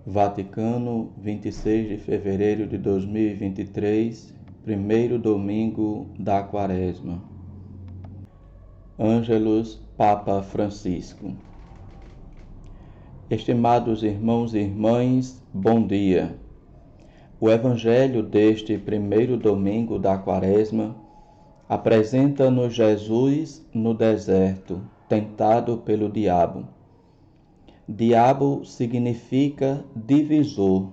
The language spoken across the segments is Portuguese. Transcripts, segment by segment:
Vaticano, 26 de fevereiro de 2023, primeiro domingo da Quaresma. Ângelus, Papa Francisco. Estimados irmãos e irmãs, bom dia. O Evangelho deste primeiro domingo da Quaresma apresenta-nos Jesus no deserto, tentado pelo diabo. Diabo significa divisor.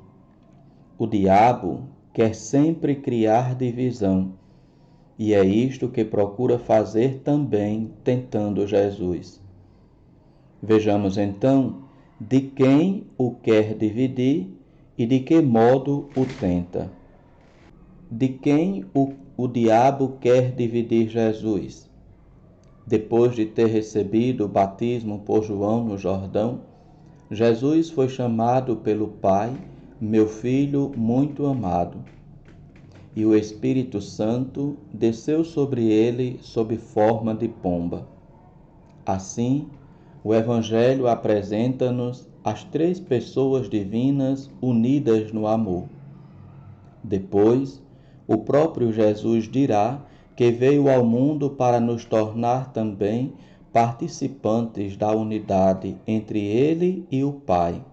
O diabo quer sempre criar divisão, e é isto que procura fazer também tentando Jesus. Vejamos então de quem o quer dividir e de que modo o tenta. De quem o diabo quer dividir Jesus? Depois de ter recebido o batismo por João no Jordão, Jesus foi chamado pelo Pai, meu Filho muito amado, e o Espírito Santo desceu sobre ele sob forma de pomba. Assim, o Evangelho apresenta-nos as três pessoas divinas unidas no amor. Depois, o próprio Jesus dirá que veio ao mundo para nos tornar também participantes da unidade entre ele e o Pai.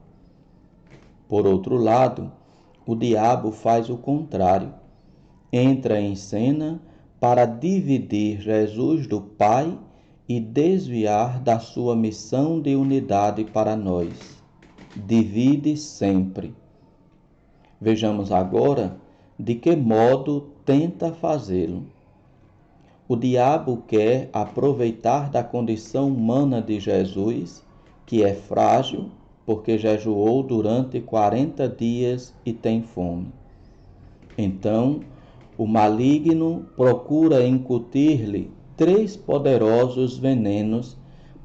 Por outro lado, o diabo faz o contrário. Entra em cena para dividir Jesus do Pai e desviar da sua missão de unidade para nós. Divide sempre. Vejamos agora de que modo tenta fazê-lo. O diabo quer aproveitar da condição humana de Jesus, que é frágil, porque jejuou durante 40 dias e tem fome. Então, o maligno procura incutir-lhe 3 poderosos venenos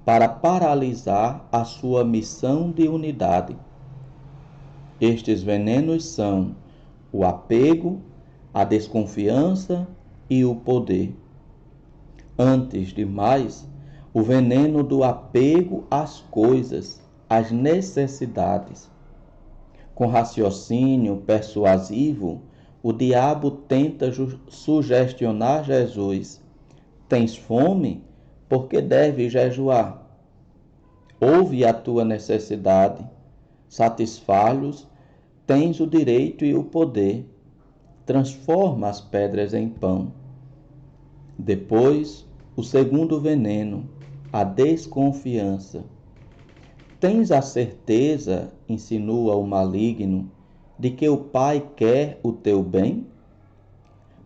para paralisar a sua missão de unidade. Estes venenos são o apego, a desconfiança e o poder. Antes de mais, o veneno do apego às coisas, às necessidades. Com raciocínio persuasivo, o diabo tenta sugestionar Jesus. Tens fome? Porque deves jejuar. Ouve a tua necessidade. Satisfá-los, tens o direito e o poder. Transforma as pedras em pão. Depois, o segundo veneno, a desconfiança. Tens a certeza, insinua o maligno, de que o Pai quer o teu bem?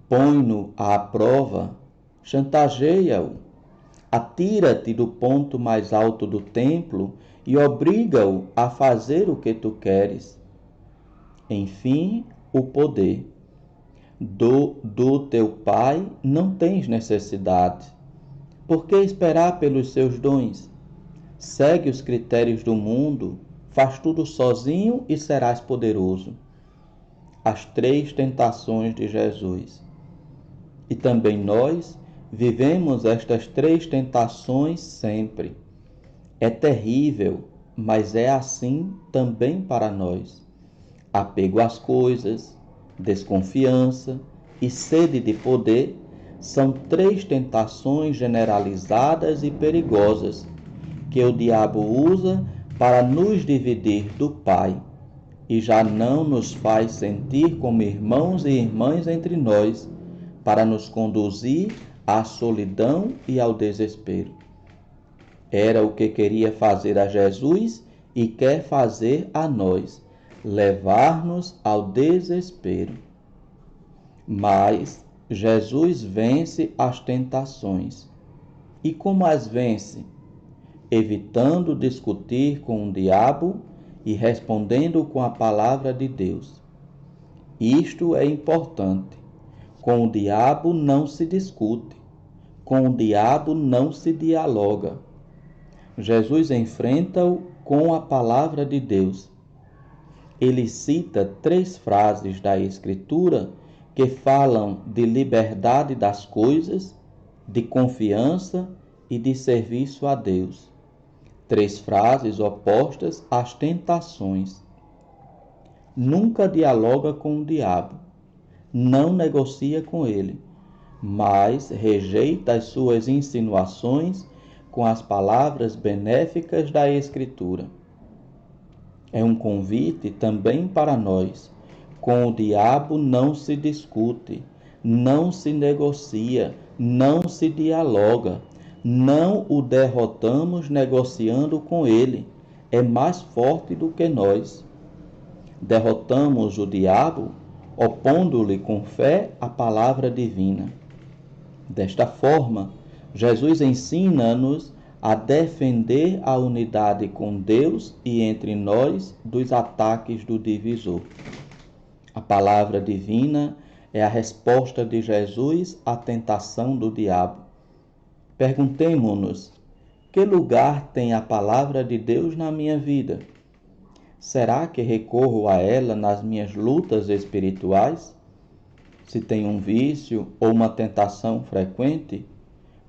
Põe-no à prova, chantageia-o, atira-te do ponto mais alto do templo e obriga-o a fazer o que tu queres. Enfim, o poder. Do teu Pai não tens necessidade. Por que esperar pelos seus dons? Segue os critérios do mundo, faz tudo sozinho e serás poderoso. As 3 tentações de Jesus. E também nós vivemos estas 3 tentações sempre. É terrível, mas é assim também para nós. Apego às coisas, desconfiança e sede de poder são 3 tentações generalizadas e perigosas que o diabo usa para nos dividir do Pai e já não nos faz sentir como irmãos e irmãs entre nós, para nos conduzir à solidão e ao desespero. Era o que queria fazer a Jesus e quer fazer a nós, levar-nos ao desespero. Mas Jesus vence as tentações. E como as vence? Evitando discutir com o diabo e respondendo com a palavra de Deus. Isto é importante. Com o diabo não se discute. Com o diabo não se dialoga. Jesus enfrenta-o com a palavra de Deus. Ele cita 3 frases da Escritura que falam de liberdade das coisas, de confiança e de serviço a Deus. 3 frases opostas às tentações. nunca dialoga com o diabo, não negocia com ele, mas rejeita as suas insinuações com as palavras benéficas da Escritura. É um convite também para nós. Com o diabo não se discute, não se negocia, não se dialoga, não o derrotamos negociando com ele. É mais forte do que nós. Derrotamos o diabo opondo-lhe com fé a palavra divina. Desta forma, Jesus ensina-nos a defender a unidade com Deus e entre nós dos ataques do divisor. A palavra divina é a resposta de Jesus à tentação do diabo. Perguntemo-nos: que lugar tem a palavra de Deus na minha vida? Será que recorro a ela nas minhas lutas espirituais? Se tenho um vício ou uma tentação frequente,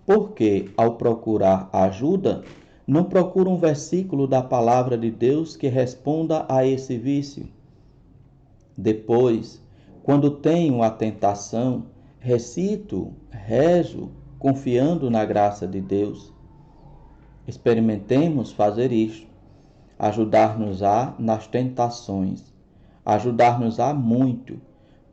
por que, ao procurar ajuda, não procuro um versículo da palavra de Deus que responda a esse vício? Depois, quando tenho a tentação, recito, rezo, confiando na graça de Deus. Experimentemos fazer isto, ajudar-nos-á nas tentações, ajudar-nos-á muito,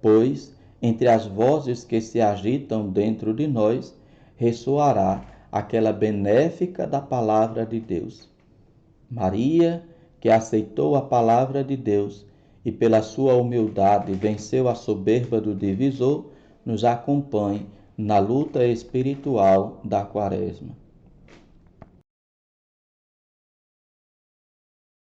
pois, entre as vozes que se agitam dentro de nós, ressoará aquela benéfica da palavra de Deus. Maria, que aceitou a palavra de Deus e pela sua humildade venceu a soberba do divisor, nos acompanhe na luta espiritual da Quaresma.